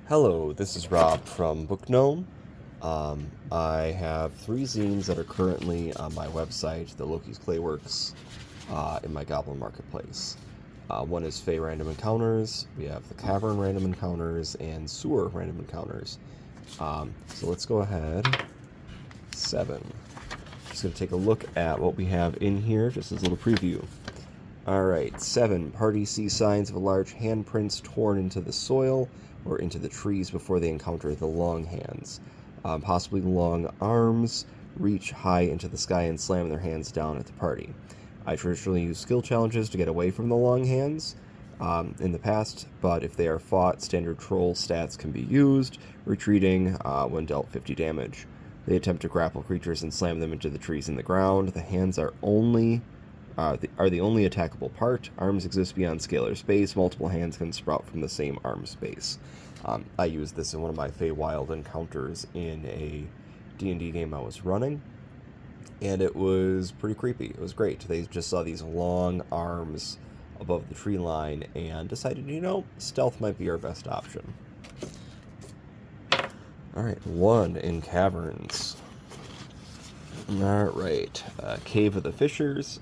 Hello, this is Rob from Book Gnome. I have three zines that are currently on my website, the Loki's Clayworks, in my Goblin Marketplace. One is Fey Random Encounters, we have the Cavern Random Encounters, and Sewer Random Encounters. So let's go ahead. 7. Just going to take a look at what we have in here, just as a little preview. Alright, 7. Party sees signs of large handprints torn into the soil or into the trees before they encounter the long hands. Possibly long arms reach high into the sky and slam their hands down at the party. I traditionally use skill challenges to get away from the long hands in the past, but if they are fought, standard troll stats can be used, retreating when dealt 50 damage. They attempt to grapple creatures and slam them into the trees and the ground. The hands are the only attackable part. Arms exist beyond scalar space. Multiple hands can sprout from the same arm space. I used this in one of my Feywild encounters in a D&D game I was running, and it was pretty creepy. It was great. They just saw these long arms above the tree line and decided, stealth might be our best option. Alright, 1 in Caverns. Alright, Cave of the Fishers.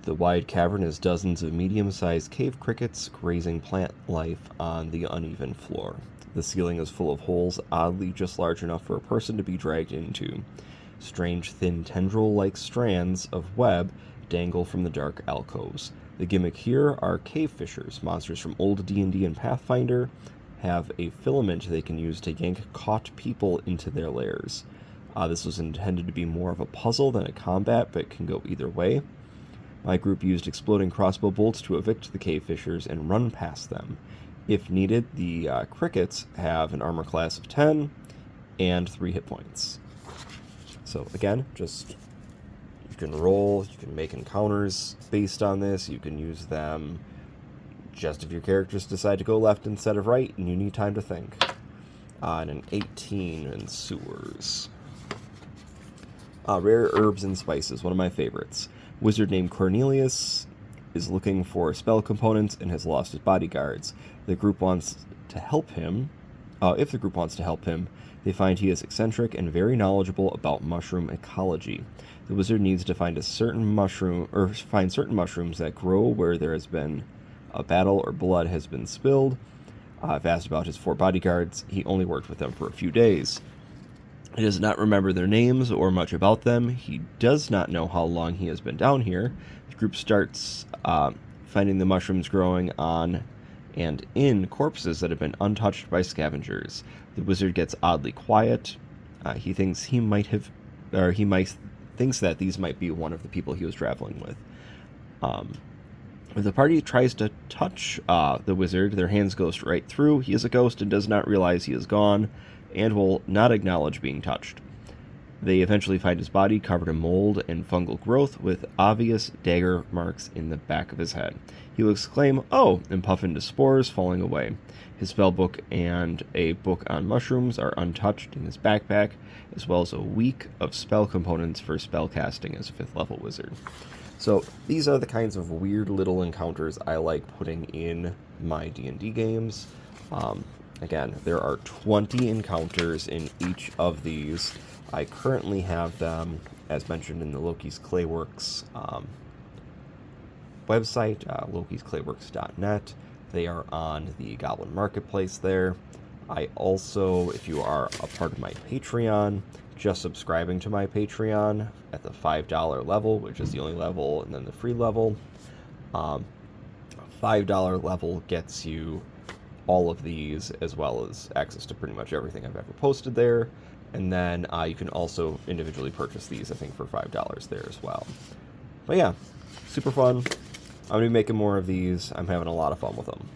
The wide cavern is dozens of medium-sized cave crickets grazing plant life on the uneven floor. The ceiling is full of holes, oddly just large enough for a person to be dragged into. Strange, thin tendril-like strands of web dangle from the dark alcoves. The gimmick here are cave fishers. Monsters from old D&D and Pathfinder have a filament they can use to yank caught people into their lairs. This was intended to be more of a puzzle than a combat, but it can go either way. My group used exploding crossbow bolts to evict the cave fishers and run past them. If needed, the crickets have an armor class of 10 and 3 hit points. So again, just you can roll, you can make encounters based on this, you can use them just if your characters decide to go left instead of right and you need time to think. And an 18 in Sewers. Rare herbs and spices, one of my favorites. Wizard named Cornelius is looking for spell components and has lost his bodyguards. The group wants to help him. If the group wants to help him, they find he is eccentric and very knowledgeable about mushroom ecology. The wizard needs to find certain mushrooms that grow where there has been a battle or blood has been spilled. I've asked about his 4 bodyguards. He only worked with them for a few days. He does not remember their names or much about them. He does not know how long he has been down here. The group starts finding the mushrooms growing on and in corpses that have been untouched by scavengers. The wizard gets oddly quiet. He thinks thinks that these might be one of the people he was traveling with. If the party tries to touch the wizard, their hands go straight through. He is a ghost and does not realize he is gone, and will not acknowledge being touched. They eventually find his body covered in mold and fungal growth with obvious dagger marks in the back of his head. He will exclaim, "Oh!" and puff into spores, falling away. His spell book and a book on mushrooms are untouched in his backpack, as well as a week of spell components for spell casting as a 5th level wizard. So these are the kinds of weird little encounters I like putting in my D&D games. Again, there are 20 encounters in each of these. I currently have them, as mentioned, in the Loki's Clayworks website, lokisclayworks.net. They are on the Goblin Marketplace there. I also, if you are a part of my Patreon, just subscribing to my Patreon at the $5 level, which is the only level, and then the free level. $5 level gets you all of these, as well as access to pretty much everything I've ever posted there. And then you can also individually purchase these, I think, for $5 there as well. But yeah, super fun. I'm going to be making more of these. I'm having a lot of fun with them.